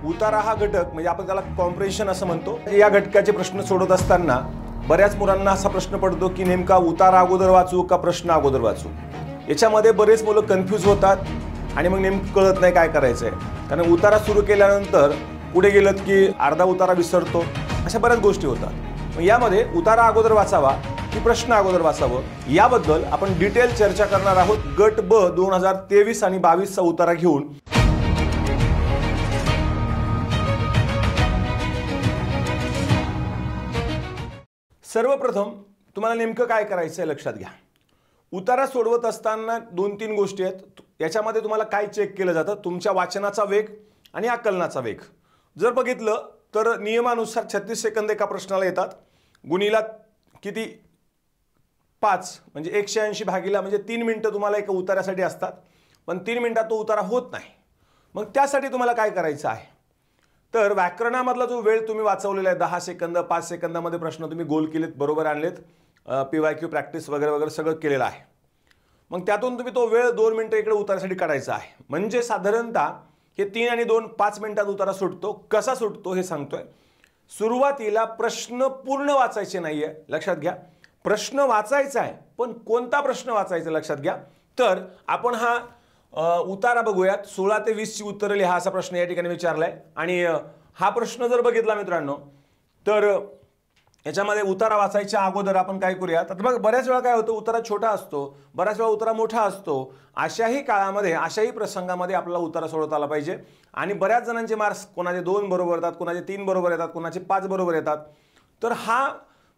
उतारा हा घटक म्हणजे आपण त्याला कॉम्प्रेशन असं म्हणतो। या घटकाचे प्रश्न सोडवत असताना बऱ्याच मुलांना असा प्रश्न पडतो की नेमका उतारा अगोदर वाचू का प्रश्न अगोदर वाचू। याच्यामध्ये बरेच मुलं कन्फ्यूज होतात आणि मग नेमकं कळत नाही काय करायचंय, कारण उतारा सुरू केल्यानंतर पुढे गेलत की अर्धा उतारा विसरतो, अशा बऱ्याच गोष्टी होतात। मग यामध्ये उतारा अगोदर वाचावा की प्रश्न अगोदर वाचावं याबद्दल आपण डिटेल चर्चा करणार आहोत। गट ब 2023 आणि 22 चा उतारा घेऊन। सर्वप्रथम तुम्हाला नेमकं काय करायचं आहे लक्षात घ्या। उतारा सोडवत असताना 2-3 गोष्टी आहेत। याच्यामध्ये तुम्हाला काय चेक केलं जातं, तुमच्या वाचनाचा वेग आणि आकलनाचा वेग। जर बघितलं तर नियमानुसार 36 सेकंद एका प्रश्नाला येतात, गुणिला किती 5 म्हणजे 180 भागिला म्हणजे 3 मिनिटं तुम्हाला एका उतार्यासाठी असतात, पण 3 मिनिटात तो उतारा होत नाही। मग त्यासाठी तुम्हाला काय करायचं आहे, तर व्याकरणामधला जो वेळ तुम्ही वाचवलेला आहे 10 सेकंद 5 सेकंदामध्ये प्रश्न तुम्ही गोल केलेत, बरोबर आणलेत, PYQ प्रॅक्टिस वगैरे वगैरे सगळं केलेलं आहे। मग त्यातून तुम्ही तो वेळ 2 मिनिटं इकडे उतारासाठी काढायचा आहे। म्हणजे साधारणतः हे 3 आणि 2 5 मिनिटात उतारा सुटतो। कसा सुटतो हे सांगतोय। सुरुवातीला प्रश्न पूर्ण वाचायचे नाहीये, लक्षात घ्या। प्रश्न वाचायचा आहे, पण कोणता प्रश्न वाचायचा लक्षात घ्या। तर आपण हा उतारा बघूयात। 16 ते 20 ची उत्तरं लिहा असा प्रश्न या ठिकाणी विचारलाय। आणि हा प्रश्न जर बघितला मित्रांनो तर याच्यामध्ये उतारा वाचायच्या अगोदर आपण काय करूयात, आता बघ बऱ्याच वेळा काय होतं, उतारा छोटा असतो, बऱ्याच वेळा उतारा मोठा असतो। अशाही काळामध्ये अशाही प्रसंगामध्ये आपल्याला उतारा सोडवता आला पाहिजे। आणि बऱ्याच जणांचे मार्क्स कोणाचे 2 बरोबर येतात, कोणाचे 3 बरोबर येतात, कोणाचे 5 बरोबर येतात। तर हा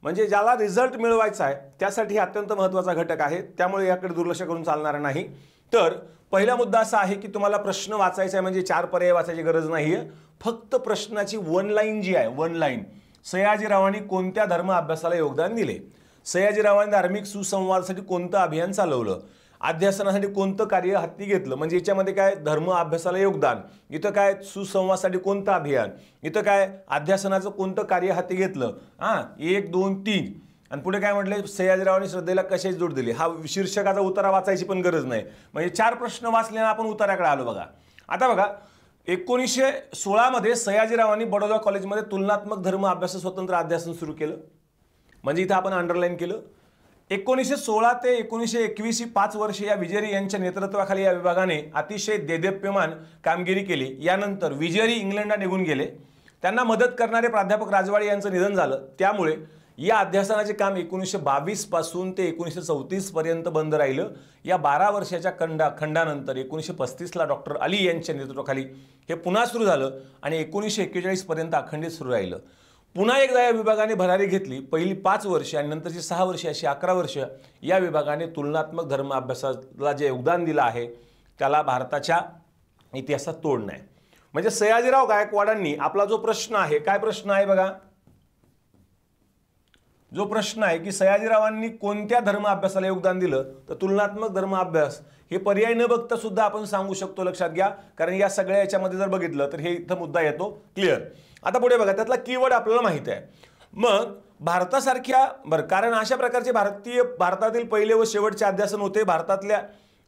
म्हणजे ज्याला रिझल्ट मिळवायचा आहे त्यासाठी अत्यंत महत्त्वाचा घटक आहे, त्यामुळे याकडे दुर्लक्ष करून चालणार नाही। तर पहिला मुद्दा असा आहे की तुम्हाला प्रश्न वाचायचा आहे, म्हणजे 4 पर्याय वाचायची गरज नाहीये, फक्त प्रश्नाची 1 लाईन जी आहे 1 लाईन। सयाजीरावांनी कोणत्या धर्म अभ्यासाला योगदान दिले, सयाजीरावांनी धार्मिक सुसंवादासाठी कोणतं अभियान चालवलं, अध्यासनासाठी कोणतं कार्य हाती घेतलं, म्हणजे याच्यामध्ये काय धर्म अभ्यासाला योगदान, इथं काय सुसंवादासाठी कोणतं अभियान, इथं काय अध्यासनाचं कोणतं कार्य हाती घेतलं, 1 2 3 आणि पुढे काय म्हटले, सयाजीरावांनी श्रद्धेला कशाची जोड दिली। हा शीर्षकाचा उतारा वाचायची पण गरज नाही, म्हणजे 4 प्रश्न वाचल्याने आपण उताराकडे आलो बघा। आता बघा 1916 मध्ये सयाजीरावांनी बडोदा कॉलेजमध्ये तुलनात्मक धर्म अभ्यास स्वतंत्र अध्यासन सुरू केलं, म्हणजे इथं आपण अंडरलाईन केलं। 1916 ते 1921 ही 5 वर्षे या विजेरी यांच्या नेतृत्वाखाली या विभागाने अतिशय देदीप्यमान कामगिरी केली। यानंतर विजेरी इंग्लंडला निघून गेले, त्यांना मदत करणारे प्राध्यापक राजवाडे यांचं निधन झालं, त्यामुळे या अध्यासनाचे काम 1922 पासून ते 1934 पर्यंत बंद राहिलं। या 12 वर्षाच्या खंडानंतर 1935 ला डॉक्टर अली यांच्या नेतृत्वाखाली हे पुन्हा सुरू झालं आणि 1941 पर्यंत अखंडित सुरू राहिलं। पुन्हा एकदा या विभागाने भरारी घेतली, पहिली 5 वर्षे आणि नंतरची 6 वर्षे अशी 11 वर्ष या विभागाने तुलनात्मक धर्म अभ्यासाला जे योगदान दिलं आहे त्याला भारताच्या इतिहासात तोड नाही। म्हणजे सयाजीराव गायकवाडांनी आपला जो प्रश्न आहे, काय प्रश्न आहे बघा, जो प्रश्न आहे की सयाजीरावांनी कोणत्या धर्म अभ्यासाला योगदान दिलं, तर तुलनात्मक धर्म अभ्यास हे पर्याय न बघता सुद्धा आपण सांगू शकतो, लक्षात घ्या। कारण या सगळ्या याच्यामध्ये जर बघितलं तर हे इथं मुद्दा येतो क्लिअर। आता पुढे बघा, त्यातला कीवर्ड आपल्याला माहिती आहे। मग भारतासारख्या कारण अशा प्रकारचे भारतातील पहिले व शेवटचे अध्यासन होते।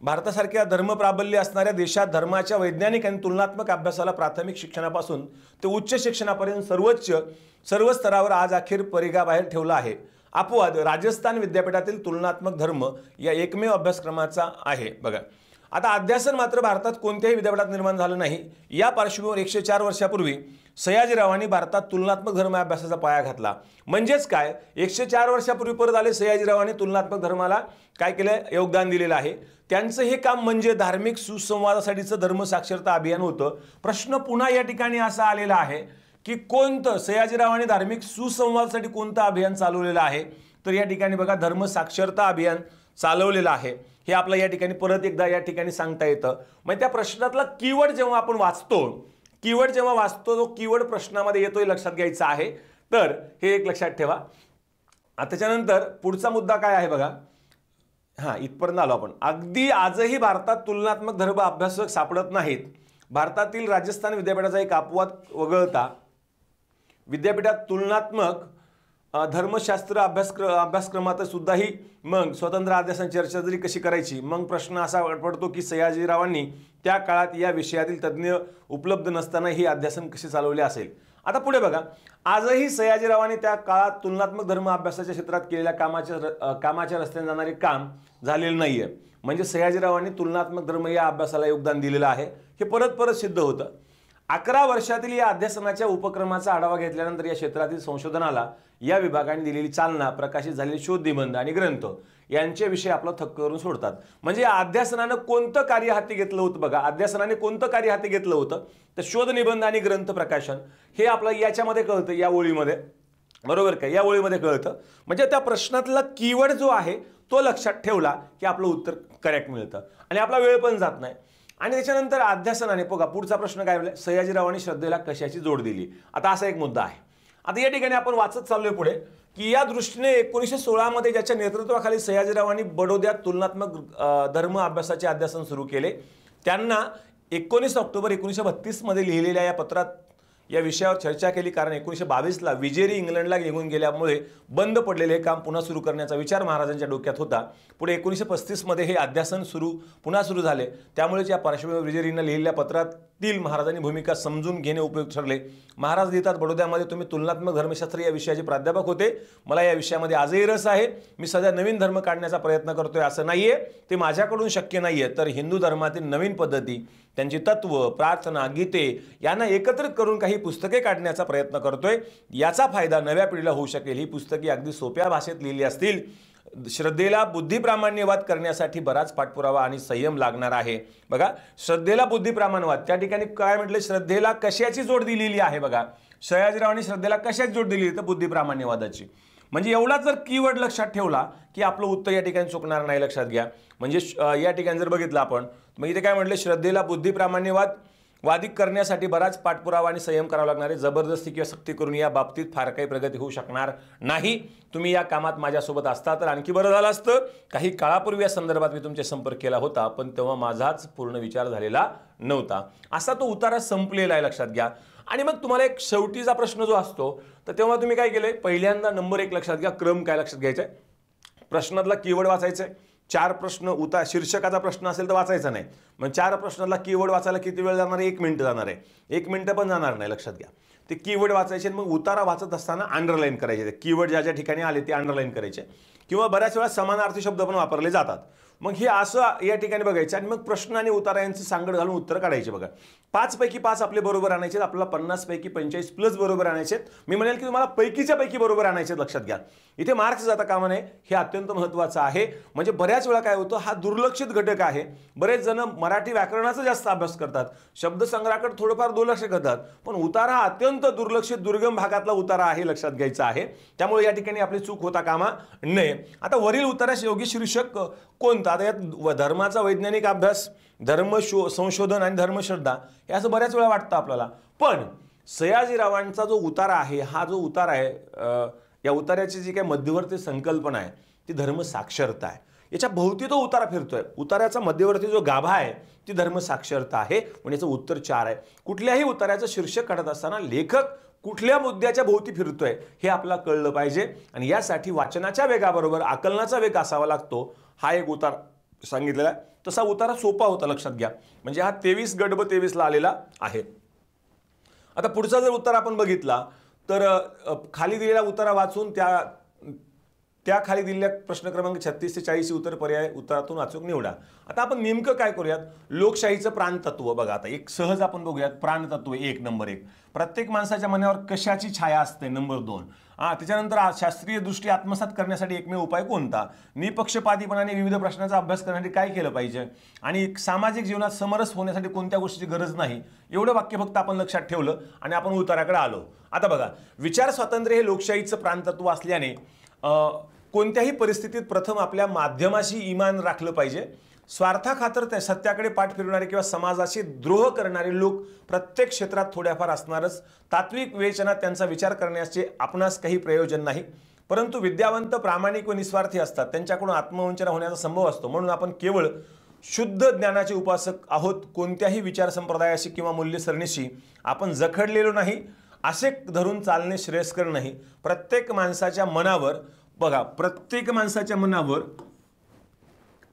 भारतासारख्या धर्म प्राबल्य असणाऱ्या देशात धर्माच्या वैज्ञानिक आणि तुलनात्मक अभ्यासाला प्राथमिक शिक्षणापासून ते उच्च शिक्षणापर्यंत सर्व स्तरावर आज अखेर परिघाबाहेर ठेवला आहे। अपवाद राजस्थान विद्यापीठातील तुलनात्मक धर्म या एकमेव अभ्यासक्रमाचा आहे बघा। आता अध्यासन मात्र भारतात कोणत्याही विद्यापीठात निर्माण झालं नाही। या पार्श्वभूमीवर 104 वर्षापूर्वी सयाजीरावांनी भारतात तुलनात्मक धर्म अभ्यासाचा पाया घातला। म्हणजेच काय, 104 वर्षापूर्वी परत आले सयाजीरावांनी तुलनात्मक धर्माला काय केलं, योगदान दिलेलं आहे। त्यांचं हे काम म्हणजे धार्मिक सुसंवादासाठीचं धर्म साक्षरता अभियान होतं। प्रश्न पुन्हा या ठिकाणी असा आलेला आहे की कोणतं सयाजीरावांनी धार्मिक सुसंवादासाठी कोणतं अभियान चालवलेलं आहे, तर या ठिकाणी बघा धर्म साक्षरता अभियान चालवलेलं आहे। हे आपलं या ठिकाणी परत एकदा या ठिकाणी सांगता येतं। म्हणजे त्या प्रश्नातला कीवर्ड जेव्हा आपण वाचतो, तो कीवर्ड प्रश्नामध्ये येतोय, लक्षात घ्यायचा आहे। तर हे एक लक्षात ठेवा। त्याच्यानंतर पुढचा मुद्दा काय आहे बघा, इथपर्यंत आलो आपण। अगदी आजही भारतात तुलनात्मक धर्म अभ्यासक सापडत नाहीत। भारतातील राजस्थान विद्यापीठाचा एक अपवाद वगळता विद्यापीठात तुलनात्मक धर्मशास्त्र अभ्यासक्रमात सुद्धाही मग स्वतंत्र अध्यासन चर्चा जरी कशी करायची, मग प्रश्न असा पडतो की सयाजीरावांनी त्या काळात या विषयातील तज्ज्ञ उपलब्ध नसताना ही अध्यासन कसे चालवले असेल. आता पुढे बघा, आजही सयाजीरावांनी त्या काळात तुलनात्मक धर्म अभ्यासाच्या क्षेत्रात केलेल्या कामाच्या रस्त्याने जाणारे काम झालेलं नाहीये. म्हणजे सयाजीरावांनी तुलनात्मक धर्म या अभ्यासाला योगदान दिलेलं आहे, हे परत परत सिद्ध होतं. 11 वर्षातील या अध्यासनाच्या उपक्रमाचा आढावा घेतल्यानंतर या क्षेत्रातील संशोधनाला या विभागाने दिलेली चालना, प्रकाशित झालेले शोध निबंध आणि ग्रंथ यांच्याविषयी आपला थक्क करून सोडतात. म्हणजे या अध्यासनानं कोणतं कार्य हाती घेतलं होतं बघा, अध्यासनाने कोणतं कार्य हाती घेतलं होतं, तर शोध निबंध आणि ग्रंथ प्रकाशन हे आपलं याच्यामध्ये कळतं, या ओळीमध्ये, बरोबर का, या ओळीमध्ये कळतं. म्हणजे त्या प्रश्नातला कीवर्ड जो आहे तो लक्षात ठेवला की आपलं उत्तर करेक्ट मिळतं आणि आपला वेळ पण जात नाही. आणि त्याच्यानंतर अध्यासनाने बघा पुढचा प्रश्न काय म्हणला, सयाजीरावांनी श्रद्धेला कशाची जोड दिली. आता असा एक मुद्दा आहे. आता या ठिकाणी आपण वाचत चाललोय पुढे की या दृष्टीने 1916 मध्ये ज्याच्या नेतृत्वाखाली सयाजीरावांनी बडोद्यात तुलनात्मक धर्म अभ्यासाचे अध्यासन सुरू केले, त्यांना 19 ऑक्टोबर 1932 मध्ये लिहिलेल्या या पत्रात या विषयावर चर्चा केली. कारण 1922ला विजेरी इंग्लंडला निघून गेल्यामुळे बंद पडलेले हे काम पुन्हा सुरू करण्याचा विचार महाराजांच्या डोक्यात होता. पुढे 1935 मध्ये हे अध्यासन पुन्हा सुरू झाले. त्यामुळेच या पार्श्वभूमीवर विजेरींना लिहिलेल्या पत्रातील महाराजांनी भूमिका समजून घेणे उपयुक्त ठरले. महाराज लिहितात, बडोद्यामध्ये तुम्ही तुलनात्मक धर्मशास्त्र या विषयाचे प्राध्यापक होते. मला या विषयामध्ये आजही रस आहे. मी सध्या नवीन धर्म काढण्याचा प्रयत्न करतोय असं नाहीये, ते माझ्याकडून शक्य नाहीये. तर हिंदू धर्मातील नवीन पद्धती, त्यांची तत्व, प्रार्थना, गीते यांना एकत्रित करून काही पुस्तके काढण्याचा प्रयत्न करतोय. याचा फायदा नव्या पिढीला होऊ शकेल. ही पुस्तके अगदी सोप्या भाषेत लिहिली असतील. श्रद्धेला बुद्धिप्रामाण्यवाद करण्यासाठी बराच पाठपुरावा आणि संयम लागणार आहे. बघा, श्रद्धेला बुद्धिप्रामाण्यवाद, त्या ठिकाणी काय म्हटलं, श्रद्धेला कशाची जोड दिलेली आहे. बघा, सयाजीरावांनी श्रद्धेला कशाची जोड दिली, तर बुद्धिप्रामाण्यवादाची. म्हणजे एवढा जर कीवर्ड लक्षात ठेवला की आपलं उत्तर या ठिकाणी चुकणार नाही. लक्षात घ्या. म्हणजे या ठिकाणी जर बघितलं आपण, मग इथे काय म्हटलं, श्रद्धेला बुद्धिप्रामाण्यवाद वादिक करण्यासाठी बराच पाठपुरावा आणि संयम करावा लागणार आहे. जबरदस्ती किंवा सक्ती करून या बाबतीत फार काही प्रगती होऊ शकणार नाही. तुम्ही या कामात माझ्यासोबत असता तर आणखी बरं झालं असतं. काही काळापूर्वी या संदर्भात मी तुमचे संपर्क केला होता, पण तेव्हा माझाच पूर्ण विचार झालेला नव्हता. असा तो उतारा संपलेला आहे. लक्षात घ्या. आणि मग तुम्हाला एक शेवटीचा प्रश्न जो असतो, तर तेव्हा तुम्ही काय केलंय, पहिल्यांदा नंबर 1 लक्षात घ्या, क्रम काय लक्षात घ्यायचा आहे, प्रश्नातला कीवर्ड वाचायचा आहे. 4 प्रश्न शीर्षकाचा प्रश्न असेल तर वाचायचा नाही. मग 4 प्रश्नातला कीवर्ड वाचायला किती वेळ जाणार आहे, 1 मिनिट जाणार आहे. 1 मिनिट पण जाणार नाही. लक्षात घ्या. ते कीवर्ड वाचायचे. मग उतारा वाचत असताना अंडरलाईन करायचे. कीवर्ड ज्या ज्या ठिकाणी आले ते अंडरलाईन करायचे. किंवा बऱ्याच वेळा समानार्थी शब्द पण वापरले जातात. मग हे असं या ठिकाणी बघायचं आणि मग प्रश्न आणि उतारा यांची सांगड घालून उत्तर काढायचे. बघा, 5 पैकी 5 आपले बरोबर आणायचे, आपल्याला 50 पैकी 45 प्लस बरोबर आणायचे. मी म्हणेल की तुम्हाला पैकीच्या पैकी बरोबर आणायचे. लक्षात घ्या. इथे मार्क्स जाता कामा नये, हे अत्यंत महत्त्वाचं आहे. म्हणजे बऱ्याच वेळा काय होतं, हा दुर्लक्षित घटक आहे. बरेच जण मराठी व्याकरणाचा जास्त अभ्यास करतात, शब्दसंग्रहाकडे थोडंफार दुर्लक्ष करतात, पण उतारा हा अत्यंत दुर्लक्षित दुर्गम भागातला उतारा आहे. लक्षात घ्यायचा आहे. त्यामुळे या ठिकाणी आपली चूक होता कामा नये. आता वरील उतारास योग्य शीर्षक कोणतं, आता यात धर्माचा वैज्ञानिक अभ्यास, धर्म संशोधन आणि धर्मश्रद्धा हे असं बऱ्याच वेळा वाटतं आपल्याला. पण सयाजीरावांचा जो उतारा आहे, हा जो उतारा आहे, या उतार्याची जी काही मध्यवर्ती संकल्पना आहे ती धर्मसाक्षरता आहे. याच्या भोवती तो उतारा फिरतोय. उतार्याचा मध्यवर्ती जो गाभा आहे ती धर्मसाक्षरता आहे. म्हणजे याचं उत्तर 4 आहे. कुठल्याही उतार्याचं शीर्षक काढत असताना लेखक कुठल्या मुद्द्याच्या भोवती फिरतोय हे आपल्याला कळलं पाहिजे. आणि यासाठी वाचनाच्या वेगाबरोबर आकलनाचा वेग असावा लागतो. हा एक उतार सांगितलेला आहे. तसा उतारा सोपा होता. लक्षात घ्या. म्हणजे हा 23 गडब 23 ला आलेला आहे. आता पुढचा जर उत्तर आपण बघितला तर खाली दिलेला उतारा वाचून त्या खाली दिलेल्या प्रश्न क्रमांक 36 ते 40 उत्तर पर्याय उत्तरातून अचूक निवडा. आता आपण नेमकं काय करूयात, लोकशाहीचं प्राणतत्व बघा. आता एक सहज आपण बघूयात. प्राणतत्व 1 नंबर 1, प्रत्येक माणसाच्या मनावर कशाची छाया असते नंबर 2. त्याच्यानंतर शास्त्रीय दृष्टी आत्मसात करण्यासाठी एकमेव उपाय कोणता, निपक्षपातीपणाने विविध प्रश्नांचा अभ्यास करण्यासाठी काय केलं पाहिजे, आणि सामाजिक जीवनात समरस होण्यासाठी कोणत्या गोष्टीची गरज नाही. एवढं वाक्य फक्त आपण लक्षात ठेवलं आणि आपण उत्तराकडे आलो. आता बघा, विचार स्वातंत्र्य हे लोकशाहीचं प्राणतत्व असल्याने कोणत्याही परिस्थितीत प्रथम आपल्या माध्यमाशी इमान राखलं पाहिजे. स्वार्थाखातर त्या सत्याकडे पाठ फिरवणारे किंवा समाजाशी द्रोह करणारे लोक प्रत्येक क्षेत्रात थोड्याफार असणारच. तात्विक विवेचनात त्यांचा विचार करण्याचे आपणास काही प्रयोजन नाही. परंतु विद्यावंत, प्रामाणिक व निस्वार्थी असतात. त्यांच्याकडून आत्मवंचना होण्याचा संभव असतो. म्हणून आपण केवळ शुद्ध ज्ञानाचे उपासक आहोत. कोणत्याही विचार संप्रदायाशी किंवा मूल्यसरणीशी आपण जखडलेलो नाही. असे धरून चालणे श्रेयस्कर नाही. प्रत्येक माणसाच्या मनावर बघा, प्रत्येक माणसाच्या मनावर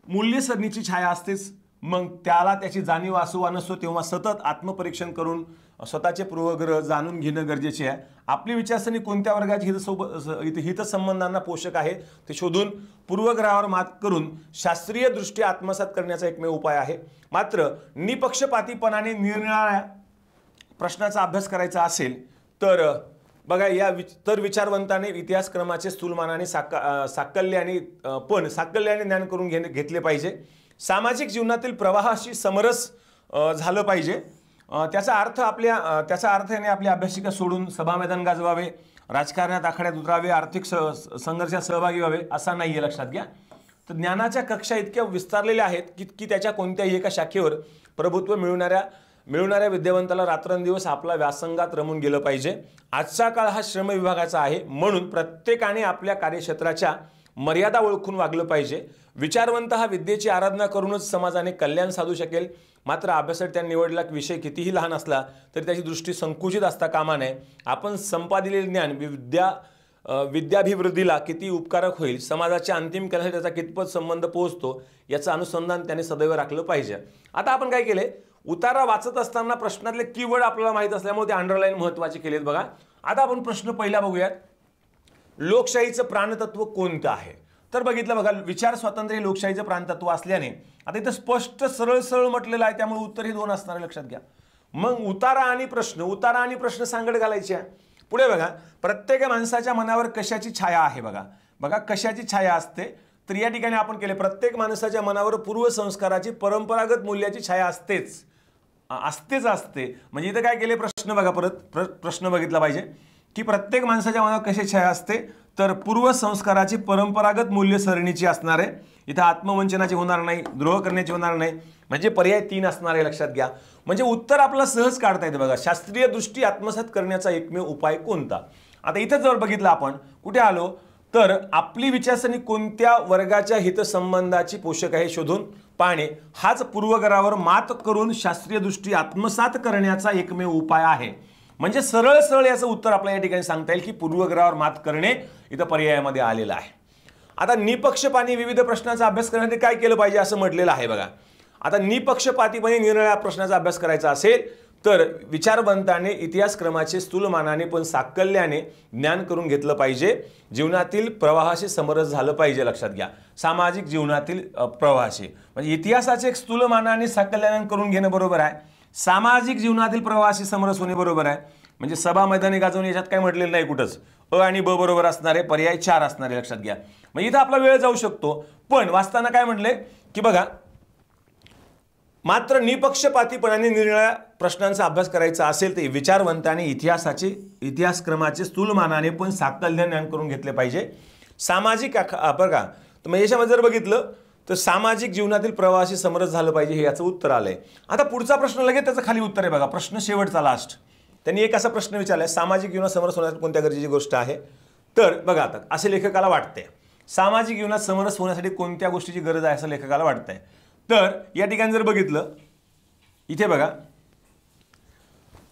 मूल्यसरणीची छाया असतेच. मग त्याला त्याची जाणीव असो वा नसो, तेव्हा सतत आत्मपरीक्षण करून स्वतःचे पूर्वग्रह जाणून घेणं गरजेचे आहे. आपली विचारसरणी कोणत्या वर्गाच्या हितसंबंधांना पोषक आहे ते शोधून पूर्वग्रहावर मात करून शास्त्रीय दृष्टी आत्मसात करण्याचा एकमेव उपाय आहे. मात्र निपक्षपातीपणाने निरनिराळ्या प्रश्नाचा अभ्यास करायचा असेल तर बघा, तर विचारवंताने इतिहासक्रमाचे स्थूलमानाने साकल्याने ज्ञान करून घेतले पाहिजे. सामाजिक जीवनातील प्रवाहाशी समरस झालं पाहिजे. त्याचा अर्थ याने आपली अभ्यासिका सोडून सभा मैदान गाजवावे, राजकारणात आखाड्यात उतरावे, आर्थिक संघर्षात सहभागी व्हावे असा नाहीये, लक्षात घ्या. तर ज्ञानाच्या कक्षा इतक्या विस्तारलेल्या आहेत की त्याच्या कोणत्याही एका शाखेवर प्रभुत्व मिळवणाऱ्या विद्यावंताला रात्रंदिवस आपला व्यासंगात रमून गेलं पाहिजे. आजचा काळ हा श्रम विभागाचा आहे, म्हणून प्रत्येकाने आपल्या कार्यक्षेत्राच्या मर्यादा ओळखून वागलं पाहिजे. विचारवंत हा विद्येची आराधना करूनच समाजाने कल्याण साधू शकेल. मात्र अभ्यासात त्याने निवडलेला विषय कितीही लहान असला तरी त्याची दृष्टी संकुचित असता कामा नये. आपण संपादिलेले ज्ञान विद्याभिवृद्धीला किती उपकारक होईल, समाजाच्या अंतिम कल्याणाशी त्याचा कितपत संबंध पोहोचतो याचं अनुसंधान त्याने सदैव राखलं पाहिजे. आता आपण काय केले, उतारा वाचत असताना प्रश्नातले कीवर्ड आपल्याला माहित असल्यामुळे ते अंडरलाईन महत्त्वाचे केलेत. बघा, आता आपण प्रश्न पहिला बघूयात. लोकशाहीचं प्राणतत्व कोणतं आहे? तर बघितलं बघा, विचार स्वातंत्र्य लोकशाहीचं प्राणतत्व असल्याने आता इथं स्पष्ट सरळ म्हटलेलं आहे, त्यामुळे उत्तर हे दोन असणार आहे, लक्षात घ्या. मग उतारा आणि प्रश्न सांगड घालायची आहे. पुढे बघा, प्रत्येक माणसाच्या मनावर कशाची छाया आहे? बघा कशाची छाया असते? तर या ठिकाणी आपण केले, प्रत्येक माणसाच्या मनावर पूर्वसंस्काराची परंपरागत मूल्याची छाया असते. म्हणजे इथं काय केले, प्रश्न बघा, परत प्रश्न बघितला पाहिजे की प्रत्येक माणसाच्या मनावर कशाची छाया असते? तर पूर्वसंस्काराची परंपरागत मूल्य सरणीची असणार आहे. इथं आत्मवंचनाची होणार नाही, द्रोह करण्याची होणार नाही, म्हणजे पर्याय 3 असणार आहे, लक्षात घ्या. म्हणजे उत्तर आपल्याला सहज काढता येते. बघा, शास्त्रीय दृष्टी आत्मसात करण्याचा एकमेव उपाय कोणता? आता इथं जर बघितलं आपण कुठे आलो, तर आपली विचारसरणी कोणत्या वर्गाच्या हितसंबंधाची पोषक आहे शोधून पाहणे हाच पूर्वग्रहावर मात करून शास्त्रीय दृष्टी आत्मसात करण्याचा एकमेव उपाय आहे. म्हणजे सरळ याचं उत्तर आपल्याला या ठिकाणी सांगता येईल की पूर्वग्रहावर मात करणे इथं पर्यायामध्ये आलेलं आहे. आता निपक्षपाती विविध प्रश्नांचा अभ्यास करण्यासाठी काय केलं पाहिजे असं म्हटलेलं आहे. बघा, आता निपक्षपातीपणे निरनिराळ्या प्रश्नाचा अभ्यास करायचा असेल तर विचारवंताने इतिहासक्रमाचे स्थूलमानाने पण साकल्याने ज्ञान करून घेतलं पाहिजे. जीवनातील प्रवाहाशी समरस झालं पाहिजे, लक्षात घ्या. सामाजिक जीवनातील प्रवाहाशी म्हणजे इतिहासाचे स्थूलमानाने साकल्याने करून घेणं बरोबर आहे. सामाजिक जीवनातील प्रवाहाशी समरस होणे बरोबर आहे. म्हणजे सभा मैदानी गाजवणे याच्यात काय म्हटलेलं नाही कुठंच. अ आणि ब बरोबर असणार आहे, पर्याय 4 असणार आहे, लक्षात घ्या. मग इथं आपला वेळ जाऊ शकतो, पण वाचताना काय म्हटले की बघा, मात्र निपक्षपातीपणाने निरनिराळ्या प्रश्नांचा अभ्यास करायचा असेल तर विचारवंताने इतिहासक्रमाचे स्थूलमानाने पण साकल्य ज्ञान करून घेतले पाहिजे. सामाजिक बघा, तर मग याच्यामध्ये जर बघितलं तर सामाजिक जीवनातील प्रवाहाशी समरस झालं पाहिजे, हे याचं उत्तर आलंय. आता पुढचा प्रश्न लगेच त्याचं खाली उत्तर आहे. बघा, प्रश्न शेवटचा लास्ट त्यांनी एक असा प्रश्न विचारलाय, सामाजिक जीवनात समरस होण्यासाठी कोणत्या गरजेची गोष्ट आहे? तर बघा, आता असे लेखकाला वाटते सामाजिक जीवनात समरस होण्यासाठी कोणत्या गोष्टीची गरज आहे असं लेखकाला वाटतंय. तर या ठिकाणी जर बघितलं, इथे बघा,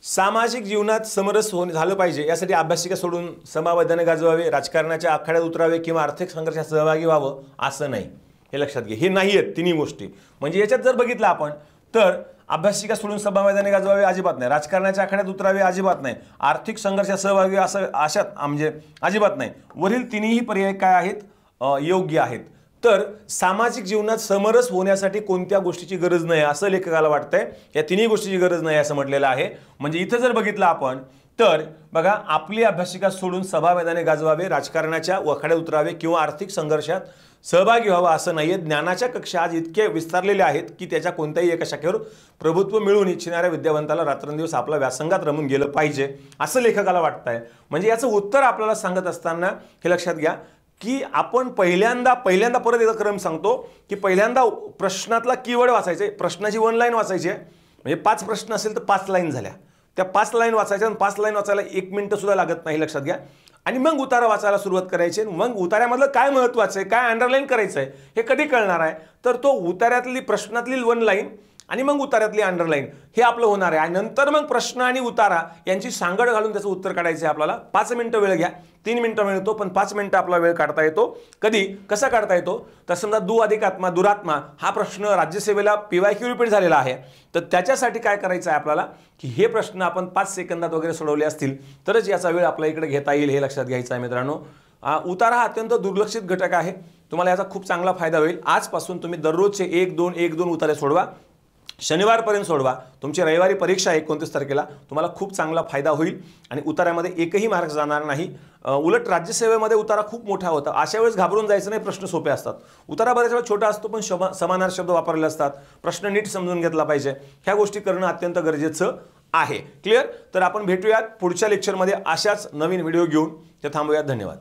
सामाजिक जीवनात समरस झालं पाहिजे यासाठी अभ्यासिका सोडून सभा मैदाने गाजवावे, राजकारणाच्या आखाड्यात उतरावे किंवा आर्थिक संघर्षात सहभागी व्हावं असं नाही, हे लक्षात घ्या. हे नाही आहेत तिन्ही गोष्टी. म्हणजे याच्यात जर बघितलं आपण तर अभ्यासिका सोडून सभा मैदाने गाजवावे अजिबात नाही, राजकारणाच्या आखाड्यात उतरावे अजिबात नाही, आर्थिक संघर्षात सहभागी असं अशात म्हणजे अजिबात नाही. वरील तिन्ही पर्याय काय आहेत? योग्य आहेत. तर सामाजिक जीवनात समरस होण्यासाठी कोणत्या गोष्टीची गरज नाही असं लेखकाला वाटतंय. या तिन्ही गोष्टीची गरज नाही असं म्हटलेलं आहे. म्हणजे इथं जर बघितलं आपण तर बघा, आपली अभ्यासिका सोडून सभा मैदाने गाजवावे, राजकारणाच्या आखाड्यात उतरावे किंवा आर्थिक संघर्षात सहभागी व्हावं असं नाहीये. ज्ञानाच्या कक्षा आज इतके विस्तारलेल्या आहेत की त्याच्या कोणत्याही एका शाखेवर प्रभुत्व मिळवून इच्छिणाऱ्या विद्यावंताला रात्रंदिवस आपल्या व्यासंगात रमून गेलं पाहिजे असं लेखकाला वाटतंय. म्हणजे याचं उत्तर आपल्याला सांगत असताना हे लक्षात घ्या की आपण पहिल्यांदा परत एकदा क्रम सांगतो की पहिल्यांदा प्रश्नातला कीवर्ड वाचायचे, प्रश्नाची 1 लाईन वाचायची आहे. म्हणजे 5 प्रश्न असेल तर 5 लाईन झाल्या, त्या 5 लाईन वाचायच्या आणि 5 लाईन वाचायला 1 मिनिट सुद्धा लागत नाही, लक्षात घ्या. आणि मग उतारा वाचायला सुरुवात करायची. मग उतार्यामधलं काय महत्त्वाचं आहे, काय अंडरलाईन करायचं आहे हे कधी कळणार आहे? तर तो उतार्यातली प्रश्नातली 1 लाईन आणि मग उतार्यातली अंडरलाईन हे आपलं होणार आहे. आणि नंतर मग प्रश्न आणि उतारा यांची सांगड घालून त्याचं उत्तर काढायचं आहे आपल्याला. 5 मिनिटं वेळ घ्या, 3 मिनिटं मिळतो, पण 5 मिनिटं आपला वेळ काढता येतो. कधी कसा काढता येतो तर समजा दु अधिक आत्मा दुरात्मा हा प्रश्न राज्यसेवेला PYQ रिपीट झालेला आहे, तर त्याच्यासाठी काय करायचं आहे आपल्याला की हे प्रश्न आपण 5 सेकंदात वगैरे सोडवले असतील तरच याचा वेळ आपल्या इकडे घेता येईल, हे लक्षात घ्यायचं आहे मित्रांनो. उतारा हा अत्यंत दुर्लक्षित घटक आहे. तुम्हाला याचा खूप चांगला फायदा होईल. आजपासून तुम्ही दररोजचे 1-2 उतारे सोडवा, शनिवारपर्यंत सोडवा. तुमची रविवारी परीक्षा आहे 29 तारखेला, तुम्हाला खूप चांगला फायदा होईल आणि उतार्यामध्ये एकही मार्क जाणार नाही. उलट राज्यसेवेमध्ये उतारा खूप मोठा होता. अशा वेळेस घाबरून जायचं नाही, प्रश्न सोपे असतात. उतारा बऱ्याच वेळा छोटा असतो पण समानार्थी शब्द वापरलेले असतात, प्रश्न नीट समजून घेतला पाहिजे. ह्या गोष्टी करणं अत्यंत गरजेचं आहे. क्लिअर? तर आपण भेटूयात पुढच्या लेक्चरमध्ये अशाच नवीन व्हिडिओ घेऊन. ते थांबूयात. धन्यवाद.